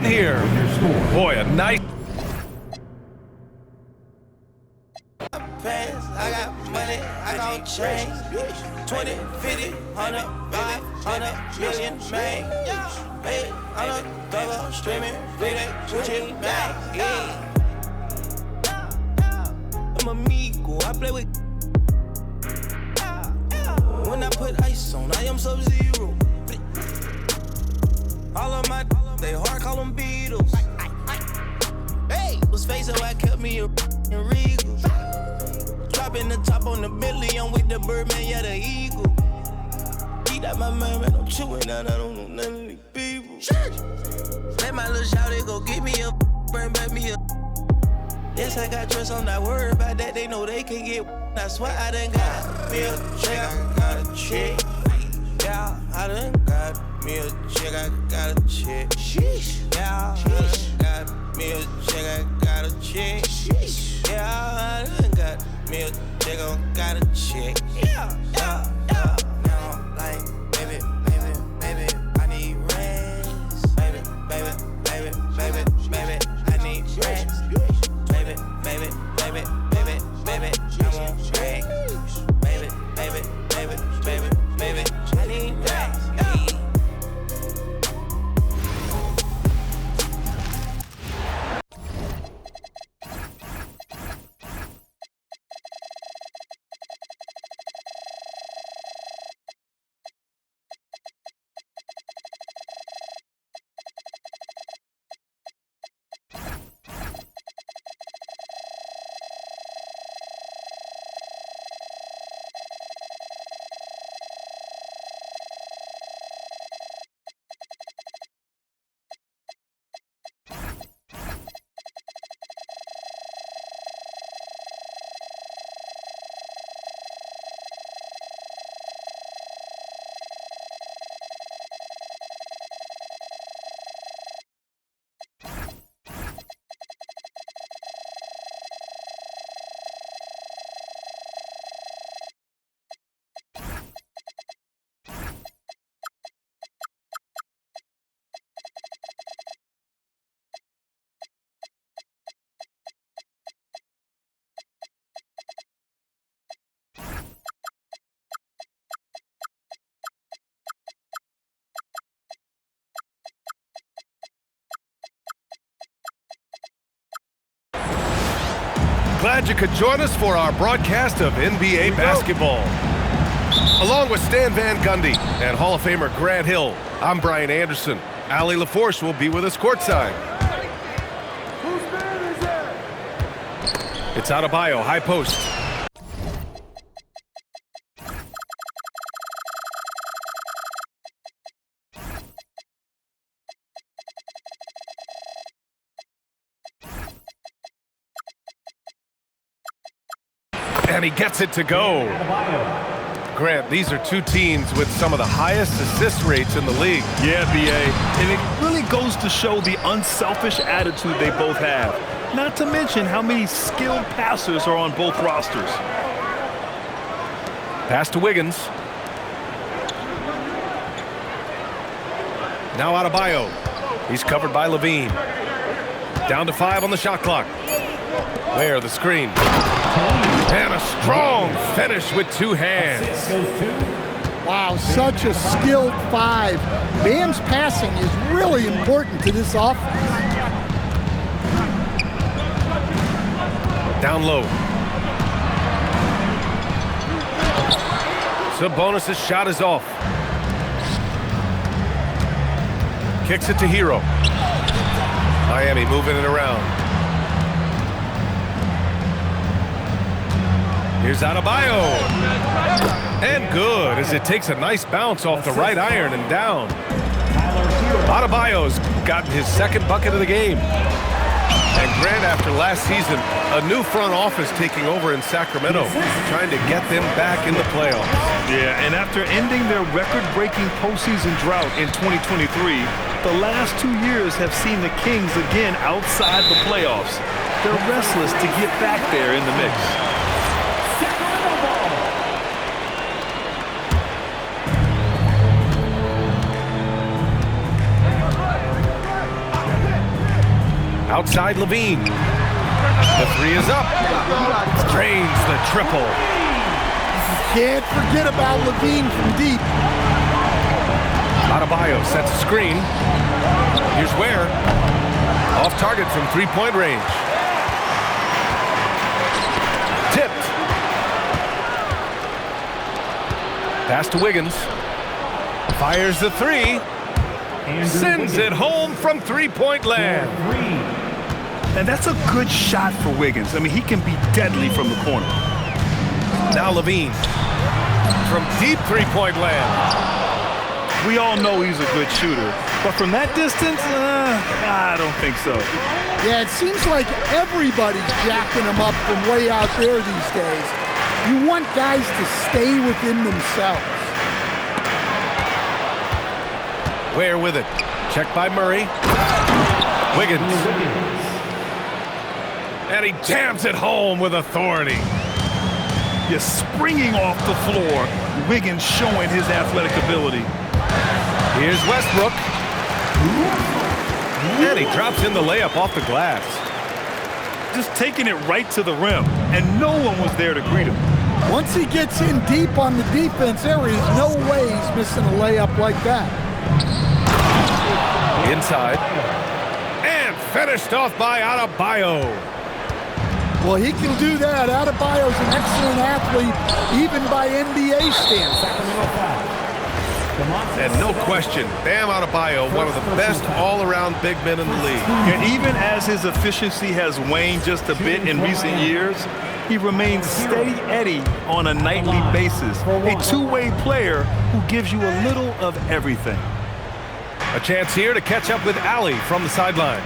Here, boy, a nice. I got money, I got change. 20, 50, 100, 500 million, man. Hey, I'm a thugger, streaming, video, switching back. Yeah. I'm amigo, I play with. When I put ice on, I am Sub-Zero. All of my, they hard, call them Beatles. Hey, was facing so I kept me in Regal. Dropping the top on the Bentley, I'm with the Birdman, yeah, the Eagle. Eat out my man, I'm chewing out, I don't know none of these people. Let my little shawty go get me a bring back me a. Yes, I got trust, I'm not worried about that, they know they can get. I swear I done got me a check, I got a check. Yeah, I done got me a check, I got a check. Sheesh. Yeah, I done got me a check, I got a check. Sheesh. Yeah, I done got me a check, I got a check. Yeah, yeah, yeah. Now I'm like, baby, baby, baby, I need rest. Baby, baby, baby, baby, baby, I need rest. Baby, baby, baby, baby, baby, I want rest. Baby, baby, baby, baby, baby, I need rest. Glad you could join us for our broadcast of NBA basketball. Along with Stan Van Gundy and Hall of Famer Grant Hill, I'm Brian Anderson. Allie LaForce will be with us courtside. Whose man is that? It's Adebayo, high post. And he gets it to go. Grant, these are two teams with some of the highest assist rates in the league. Yeah, B.A. And it really goes to show the unselfish attitude they both have. Not to mention how many skilled passers are on both rosters. Pass to Wiggins. Now Adebayo. He's covered by Levine. Down to 5 on the shot clock. There, the screen. And a strong finish with two hands. Wow, such a skilled 5. Bam's passing is really important to this offense. Down low. Sabonis' shot is off. Kicks it to Hero. Miami moving it around. Here's Adebayo. And good, as it takes a nice bounce off the right iron and down. Adebayo's gotten his second bucket of the game. And Grant, after last season, a new front office taking over in Sacramento, trying to get them back in the playoffs. Yeah, and after ending their record-breaking postseason drought in 2023, the last 2 years have seen the Kings again outside the playoffs. They're restless to get back there in the mix. Outside Levine. The three is up. Drains the triple. Can't forget about Levine from deep. Adebayo sets a screen. Here's Ware. Off target from three-point range. Tipped. Pass to Wiggins. Fires the three. Sends it home from three-point land. And that's a good shot for Wiggins. I mean, he can be deadly from the corner. Now Levine. From deep three-point land. We all know he's a good shooter. But from that distance, I don't think so. Yeah, it seems like everybody's jacking him up from way out there these days. You want guys to stay within themselves. Ware with it. Checked by Murray. Wiggins. And he jams it home with authority. You're springing off the floor. Wiggins showing his athletic ability. Here's Westbrook. And he drops in the layup off the glass. Just taking it right to the rim, and no one was there to greet him. Once he gets in deep on the defense, there is no way he's missing a layup like that. Inside. And finished off by Adebayo. Well, he can do that. Adebayo's an excellent athlete, even by NBA standards. And no question, Bam Adebayo, one of the best all-around big men in the league. And even as his efficiency has waned just a bit in recent years, he remains steady Eddie on a nightly basis. A two-way player who gives you a little of everything. A chance here to catch up with Allie from the sideline.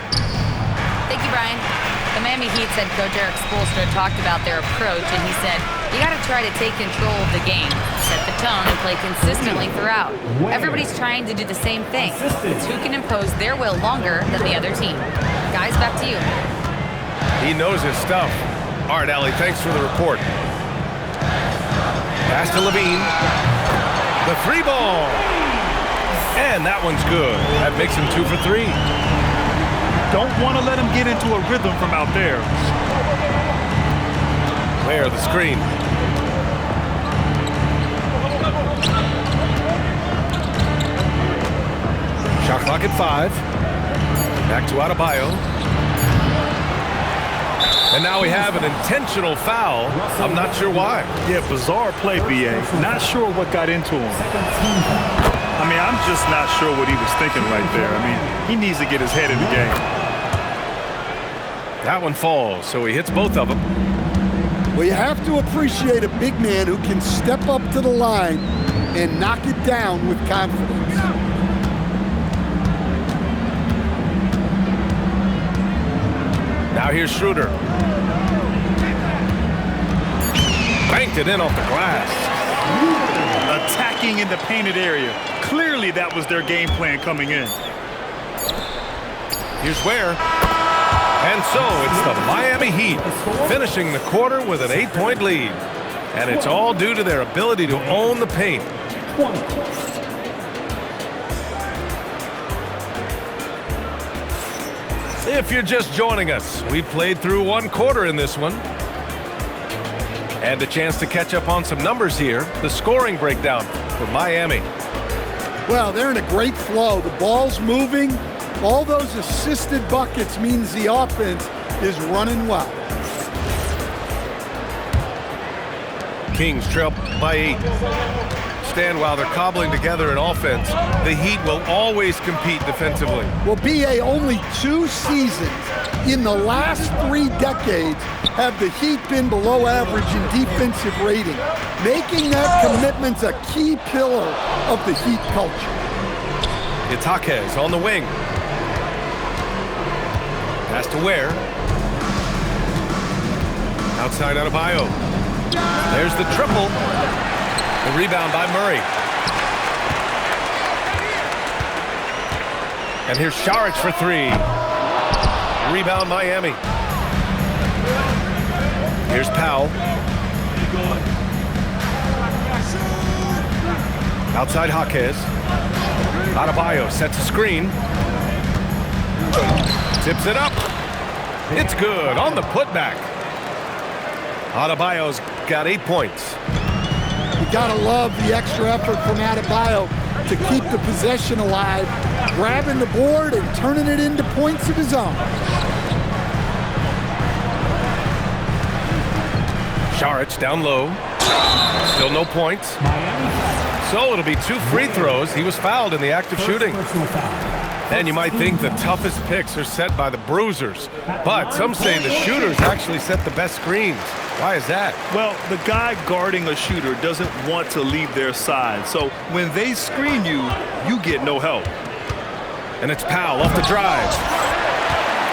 Thank you, Brian. The Miami Heat's head coach Eric Spoelstra talked about their approach, and he said, you got to try to take control of the game, set the tone, and play consistently throughout. Everybody's trying to do the same thing. It's who can impose their will longer than the other team. Guys, back to you. He knows his stuff. All right, Allie, thanks for the report. Pass to Levine. The three ball. And that one's good. That makes him 2 for 3. Don't want to let him get into a rhythm from out there. Ware the screen. Shot clock at 5. Back to Adebayo. And now we have an intentional foul. I'm not sure why. Yeah, bizarre play, B.A. Not sure what got into him. I mean, I'm just not sure what he was thinking right there. I mean, he needs to get his head in the game. That one falls, so he hits both of them. Well, you have to appreciate a big man who can step up to the line and knock it down with confidence. Now here's Schroeder. Banked it in off the glass. Attacking in the painted area. Clearly that was their game plan coming in. Here's Ware. And so it's the Miami Heat finishing the quarter with an 8-point lead. And it's all due to their ability to own the paint. If you're just joining us, we played through one quarter in this one. And a chance to catch up on some numbers here. The scoring breakdown for Miami. Well, they're in a great flow. The ball's moving. All those assisted buckets means the offense is running well. Kings trail by 8. Stan, while they're cobbling together an offense, the Heat will always compete defensively. Well, B.A., only 2 seasons in the last 3 decades have the Heat been below average in defensive rating, making that commitment a key pillar of the Heat culture. It's Jaquez on the wing. Pass to Ware. Outside Adebayo. There's the triple. The rebound by Murray. And here's Saric for 3. Rebound Miami. Here's Powell. Outside Jaquez. Adebayo sets a screen. Tips it up. It's good on the putback. Adebayo's got 8 points. You gotta love the extra effort from Adebayo to keep the possession alive, grabbing the board and turning it into points of his own. Saric down low. Still no points. So it'll be 2 free throws. He was fouled in the act of shooting. And you might think the toughest picks are set by the bruisers, but some say the shooters actually set the best screens. Why is that? Well, the guy guarding a shooter doesn't want to leave their side. So when they screen you, you get no help. And it's Powell off the drive.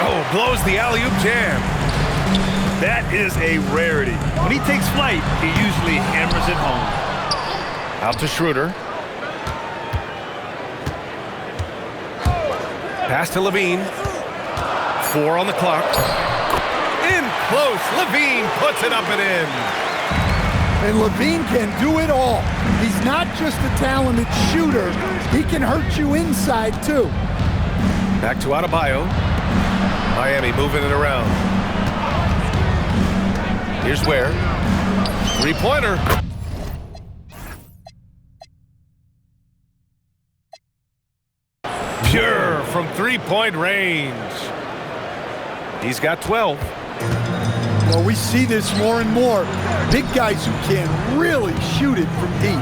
Oh, blows the alley-oop jam. That is a rarity. When he takes flight, he usually hammers it home. Out to Schroeder. Pass to Levine. 4 on the clock. In close. Levine puts it up and in. And Levine can do it all. He's not just a talented shooter. He can hurt you inside, too. Back to Adebayo. Miami moving it around. Here's Ware. 3-pointer. Pure from 3-point range. He's got 12. Well, we see this more and more. Big guys who can really shoot it from deep.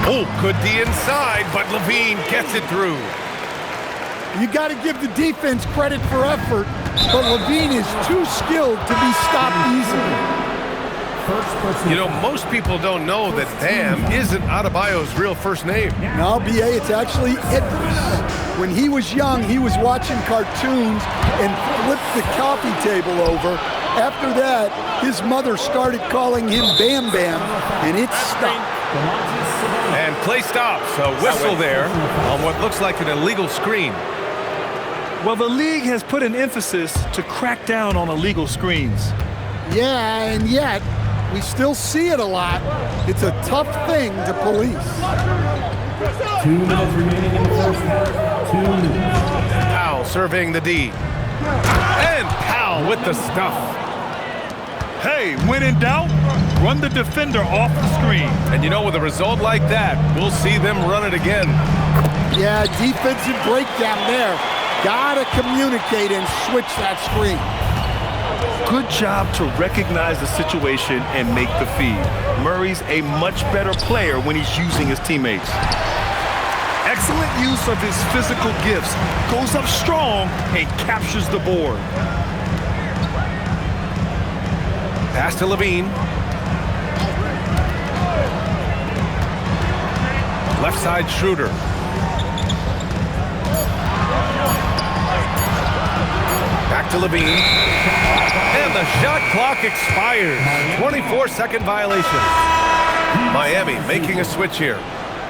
Oh, could be inside, but Levine gets it through. You got to give the defense credit for effort, but Levine is too skilled to be stopped easily. You know, most people don't know that Bam isn't Adebayo's real first name. No, B.A., it's actually Idris. When he was young, he was watching cartoons and flipped the coffee table over. After that, his mother started calling him Bam Bam, and it stuck. And play stops. A whistle there on what looks like an illegal screen. Well, the league has put an emphasis to crack down on illegal screens. Yeah, and yet, we still see it a lot. It's a tough thing to police. 2 minutes remaining in the first half. 2 minutes. Powell surveying the D. And Powell with the stuff. Hey, when in doubt, run the defender off the screen. And you know, with a result like that, we'll see them run it again. Yeah, defensive breakdown there. Gotta communicate and switch that screen. Good job to recognize the situation and make the feed. Murray's a much better player when he's using his teammates. Excellent use of his physical gifts. Goes up strong and captures the board. Pass to Levine. Left side Schroeder. Back to Levine. And the shot clock expires. 24-second violation. Miami making a switch here.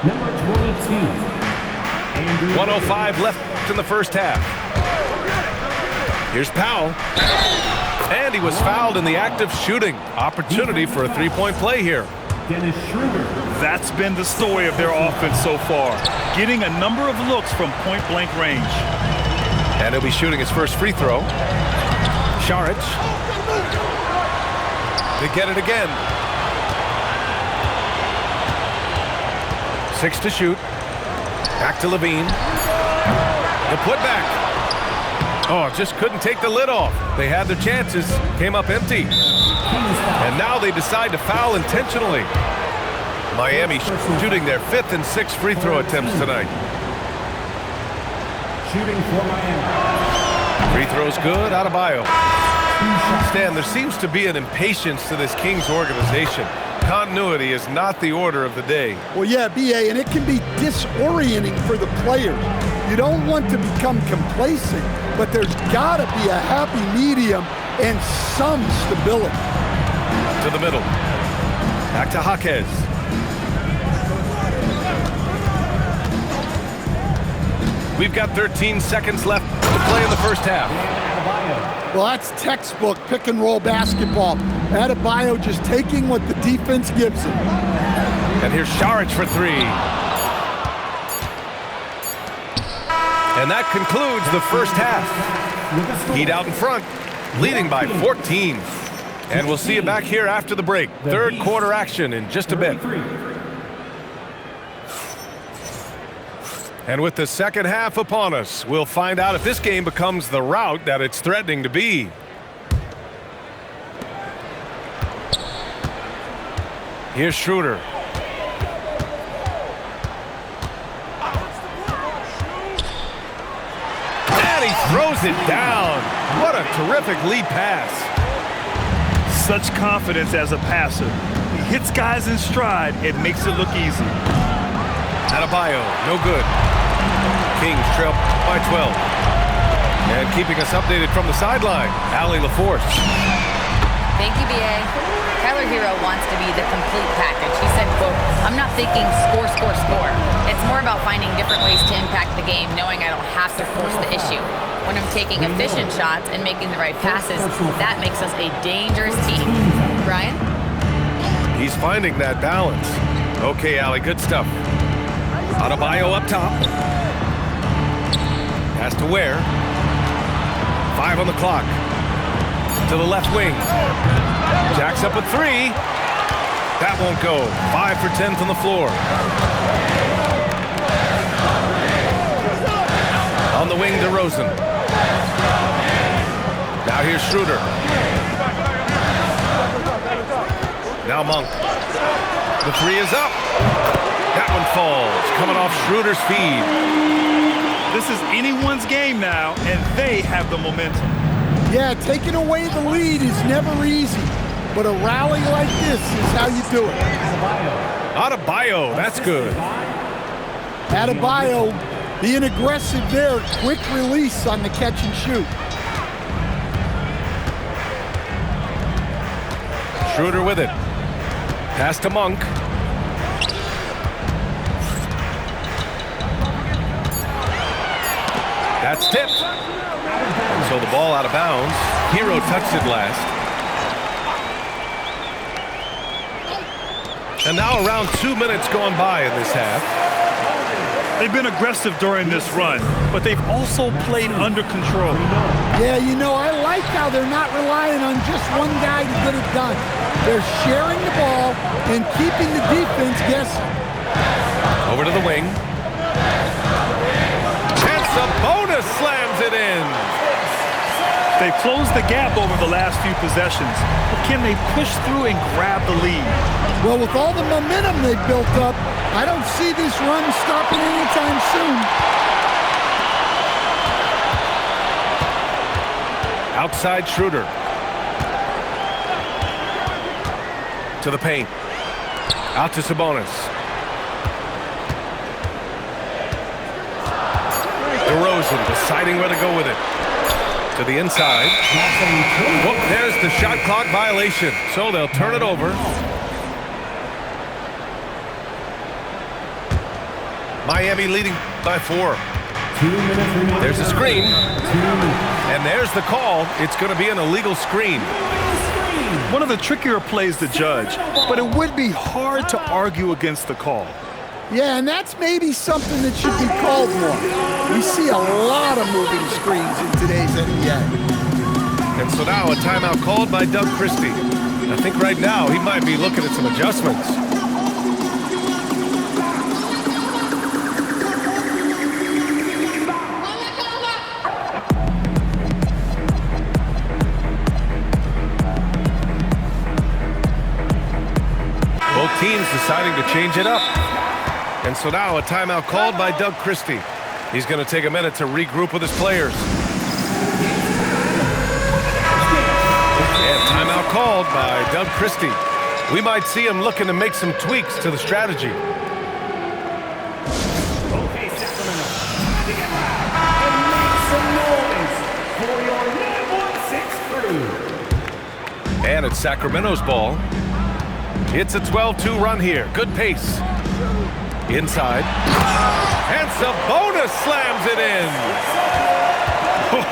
Number 22. 1:05 left in the first half. Here's Powell. And he was fouled in the act of shooting. Opportunity for a 3-point play here. Dennis Schroeder. That's been the story of their offense so far. Getting a number of looks from point-blank range. And he'll be shooting his first free throw. Saric. They get it again. 6 to shoot. Back to Levine. The putback. Oh, just couldn't take the lid off. They had their chances, came up empty. And now they decide to foul intentionally. Miami shooting their 5th and 6th free throw attempts tonight. Shooting for Miami. Free throws good, Adebayo. Stan, there seems to be an impatience to this Kings organization. Continuity is not the order of the day. Well, yeah, B.A., and it can be disorienting for the players. You don't want to become complacent, but there's got to be a happy medium and some stability. To the middle. Back to Jaquez. We've got 13 seconds left to play in the first half. Well, that's textbook pick-and-roll basketball. Adebayo just taking what the defense gives him. And here's Saric for 3. And that concludes the first half. Heat out in front, leading by 14. And we'll see you back here after the break. Third quarter action in just a bit. And with the second half upon us, we'll find out if this game becomes the rout that it's threatening to be. Here's Schroeder. And he throws it down. What a terrific lead pass. Such confidence as a passer. He hits guys in stride and makes it look easy. Adebayo, no good. Kings trail by 12. And keeping us updated from the sideline, Allie LaForce. Thank you, B.A. Tyler Hero wants to be the complete package. He said, quote, "I'm not thinking score, score, score. It's more about finding different ways to impact the game, knowing I don't have to force the issue. When I'm taking efficient shots and making the right passes, that makes us a dangerous team." Brian? He's finding that balance. Okay, Allie, good stuff. Adebayo up top. Has to Ware. 5 on the clock. To the left wing. Jacks up a 3. That won't go. 5 for 10 from the floor. On the wing, DeRozan. Now here's Schroeder. Now Monk. The 3 is up. That one falls. Coming off Schroeder's feed. This is anyone's game now, and they have the momentum. Yeah, taking away the lead is never easy, but a rally like this is how you do it. Adebayo, that's good. Adebayo being aggressive there, quick release on the catch and shoot. Schroeder with it. Pass to Monk. That's tipped. So the ball out of bounds. Hero touched it last. And now around 2 minutes gone by in this half. They've been aggressive during this run, but they've also played under control. Yeah, you know, I like how they're not relying on just one guy to get it done. They're sharing the ball and keeping the defense guessing. Over to the wing. And Sabonis slams it in. They've closed the gap over the last few possessions, but can they push through and grab the lead? Well, with all the momentum they've built up, I don't see this run stopping anytime soon. Outside Schroeder. To the paint. Out to Sabonis. DeRozan deciding where to go with it. To the inside. Whoop, there's the shot clock violation. So they'll turn it over. Miami leading by 4. 2 minutes remaining. There's a screen. And there's the call. It's going to be an illegal screen. One of the trickier plays to judge, but it would be hard to argue against the call. Yeah, and that's maybe something that should be called more. We see a lot of moving screens in today's NBA. And so now a timeout called by Doug Christie. I think right now he might be looking at some adjustments. Both teams deciding to change it up. And so now a timeout called by Doug Christie. He's going to take a minute to regroup with his players. And timeout called by Doug Christie. We might see him looking to make some tweaks to the strategy. Okay, Sacramento. To get loud and make some noise for your number 1 6 crew. And it's Sacramento's ball. It's a 12-2 run here. Good pace. Inside. And Sabonis slams it in.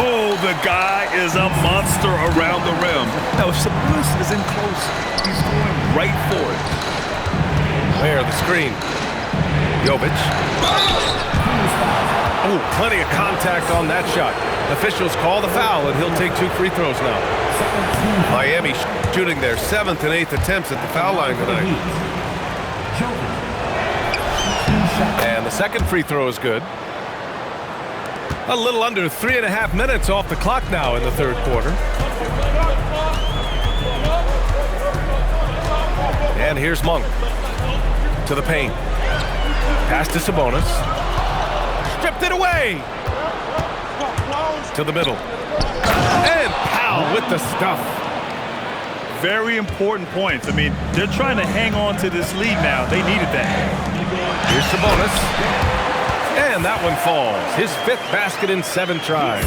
Oh, the guy is a monster around the rim. Now, if Sabonis is in close, he's going right for it. There, the screen. Jovic. Oh, plenty of contact on that shot. Officials call the foul, and he'll take 2 free throws now. Miami shooting their 7th and 8th attempts at the foul line tonight. And the second free throw is good. A little under 3.5 minutes off the clock now in the third quarter. And here's Monk to the paint. Pass to Sabonis. Stripped it away. To the middle. And Powell with the stuff. Very important points. I mean, they're trying to hang on to this lead now. They needed that. Here's Sabonis. And that one falls. His 5th basket in 7 tries.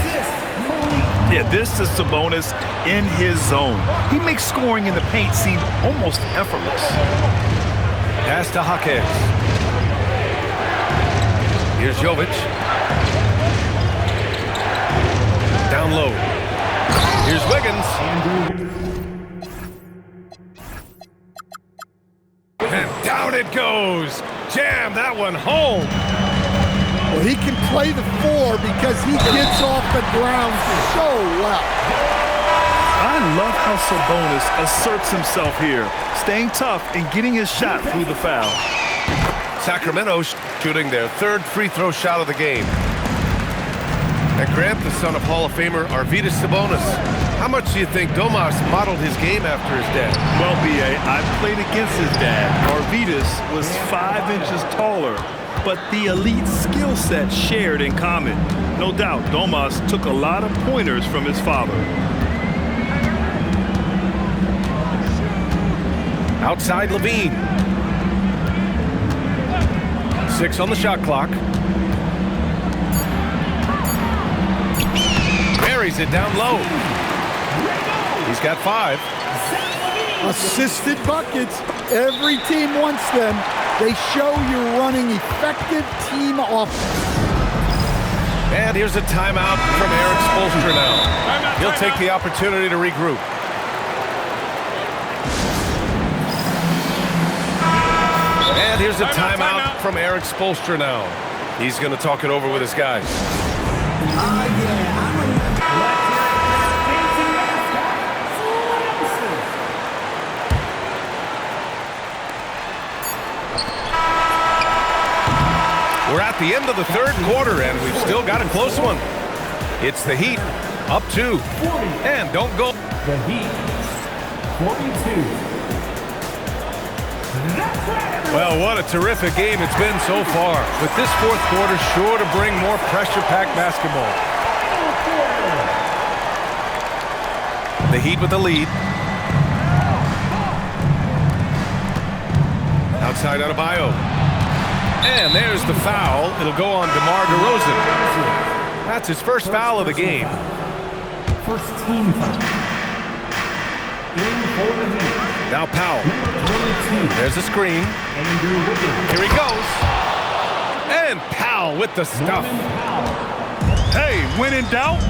Yeah, this is Sabonis in his zone. He makes scoring in the paint seem almost effortless. Pass to Jaquez. Here's Jovic. Down low. Here's Wiggins. And down it goes. Jam that one home. Well, he can play the 4 because he gets off the ground so well. I love how Sabonis asserts himself here, staying tough and getting his shot through the foul. Sacramento shooting their 3rd free throw shot of the game. And Grant, the son of Hall of Famer Arvydas Sabonis. How much do you think Domas modeled his game after his dad? Well, B.A., I played against his dad. Arvydas was 5 inches taller, but the elite skill set shared in common. No doubt, Domas took a lot of pointers from his father. Outside Levine. 6 on the shot clock. Buries it down low. He's got 5. Assisted buckets. Every team wants them. They show you're running effective team offense. And here's a timeout from Eric Spoelstra now. He'll take the opportunity to regroup. And here's a timeout from Eric Spoelstra now. He's going to talk it over with his guys. We're at the end of the third quarter, and we've still got a close one. It's the Heat, up 2. And don't go. The Heat, 42. Well, what a terrific game it's been so far. With this fourth quarter sure to bring more pressure-packed basketball. The Heat with the lead. Outside Adebayo. And there's the foul. It'll go on DeMar DeRozan. That's his first foul of the game. First team foul. Now Powell. There's a screen. Here he goes. And Powell with the stuff. Hey, when in doubt,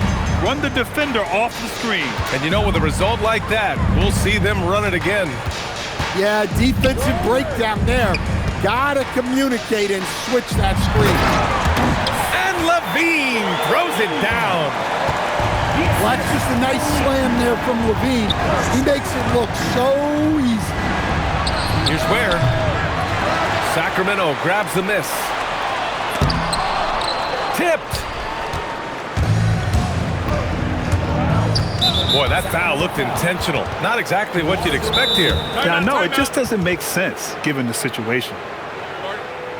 run the defender off the screen. And you know, with a result like that, we'll see them run it again. Yeah, defensive breakdown there. Gotta communicate and switch that screen. And Levine throws it down. That's just a nice slam there from Levine. He makes it look so easy. Here's where Sacramento grabs the miss. Tipped. Boy, that foul looked intentional. Not exactly what you'd expect here. Yeah, I know, it just doesn't make sense given the situation.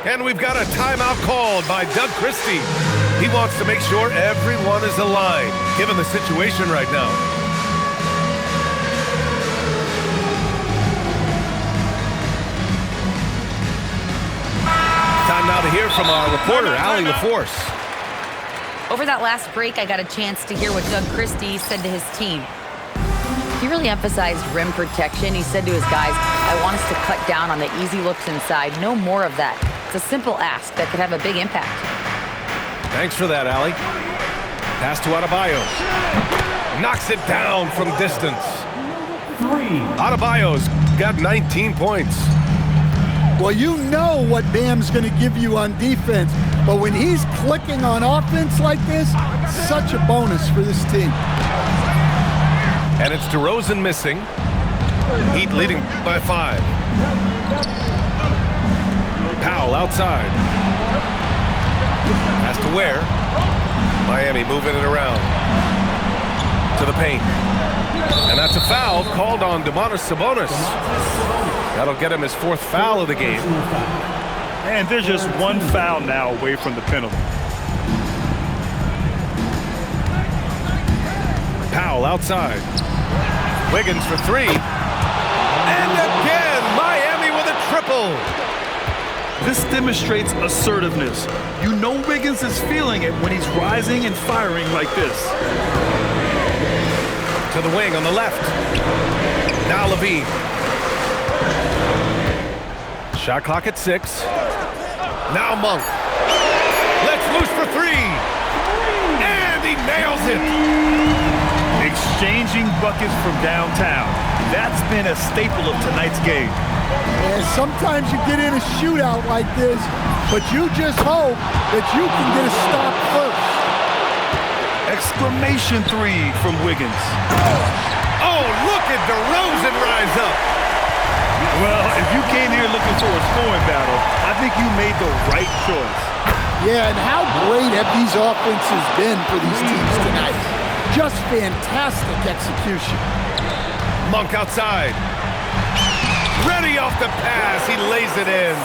And we've got a timeout called by Doug Christie. He wants to make sure everyone is aligned, given the situation right now. Time now to hear from our reporter, Allie LaForce. Over that last break, I got a chance to hear what Doug Christie said to his team. He really emphasized rim protection. He said to his guys, I want us to cut down on the easy looks inside. No more of that. It's a simple ask that could have a big impact. Thanks for that, Allie. Pass to Adebayo. Knocks it down from distance. 3. Adebayo's got 19 points. Well, you know what Bam's going to give you on defense. But when he's clicking on offense like this, such a bonus for this team. And it's DeRozan missing. Heat leading by 5. Powell outside. Has to Ware. Miami moving it around to the paint. And that's a foul called on Domantas Sabonis. That'll get him his 4th foul of the game. And there's just one foul now away from the penalty. Powell outside. Wiggins for 3. And again, Miami with a triple. This demonstrates assertiveness. You know Wiggins is feeling it when he's rising and firing like this. To the wing on the left. Now Levine. Shot clock at 6. Now Monk. Let's loose for 3. And he nails it. Exchanging buckets from downtown. That's been a staple of tonight's game. And sometimes you get in a shootout like this, but you just hope that you can get a stop first. Exclamation 3 from Wiggins. Oh, look at DeRozan rise up. Well, if you came here looking for a scoring battle, I think you made the right choice. Yeah, and how great have these offenses been for these teams tonight? Just fantastic execution. Monk outside. Ready off the pass. He lays it in.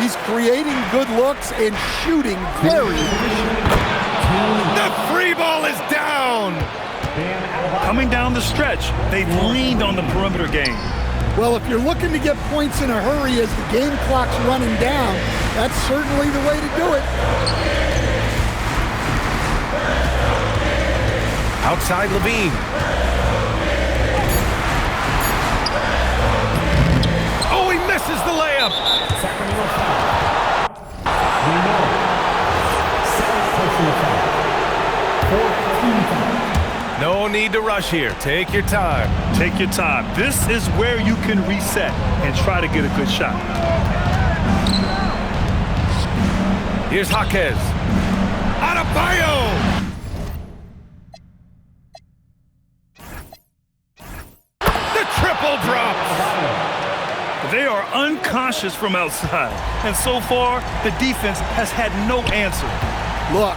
He's creating good looks and shooting very efficient. The free ball is down. Coming down the stretch, they've leaned on the perimeter game. Well, if you're looking to get points in a hurry as the game clock's running down, that's certainly the way to do it. Outside Levine. Oh, he misses the layup. No need to rush here. Take your time. Take your time. This is where you can reset and try to get a good shot. Here's Jaquez. Adebayo. The triple drops. They are unconscious from outside, and so far, the defense has had no answer. Look,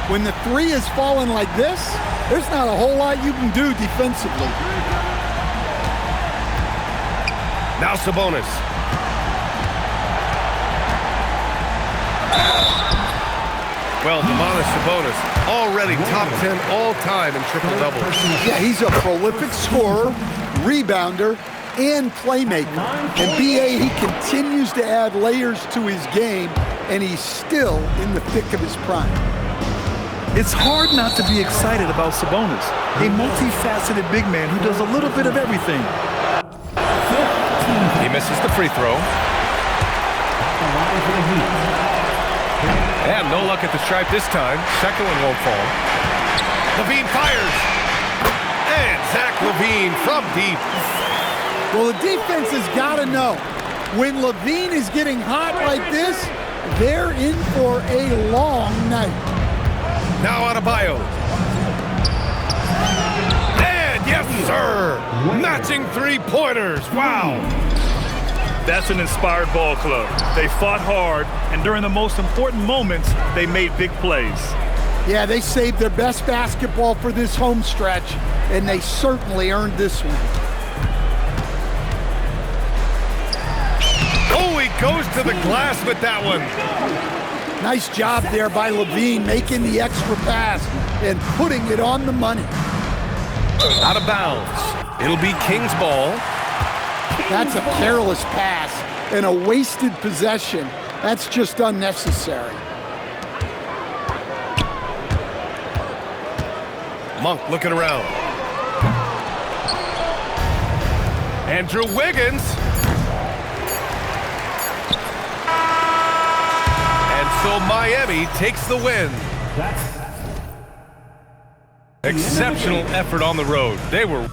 when the 3 is falling like this, there's not a whole lot you can do defensively. Now Sabonis. Well, Domantas Sabonis already top 10 all-time in triple-doubles. Yeah, he's a prolific scorer, rebounder, and playmaker. And BA, he continues to add layers to his game, and he's still in the thick of his prime. It's hard not to be excited about Sabonis, a multifaceted big man who does a little bit of everything. He misses the free throw. And no luck at the stripe this time. Second one won't fall. Levine fires. And Zach Levine from deep. Well, the defense has got to know, when Levine is getting hot like this, they're in for a long night. Now Adebayo. And yes, sir. Matching three-pointers. Wow. That's an inspired ball club. They fought hard, and during the most important moments, they made big plays. Yeah, they saved their best basketball for this home stretch, and they certainly earned this one. Oh, he goes to the glass with that one. Nice job there by Levine, making the extra pass and putting it on the money. Out of bounds. It'll be King's ball. That's a careless pass and a wasted possession. That's just unnecessary. Monk looking around. Andrew Wiggins. And so Miami takes the win. Exceptional effort on the road. They were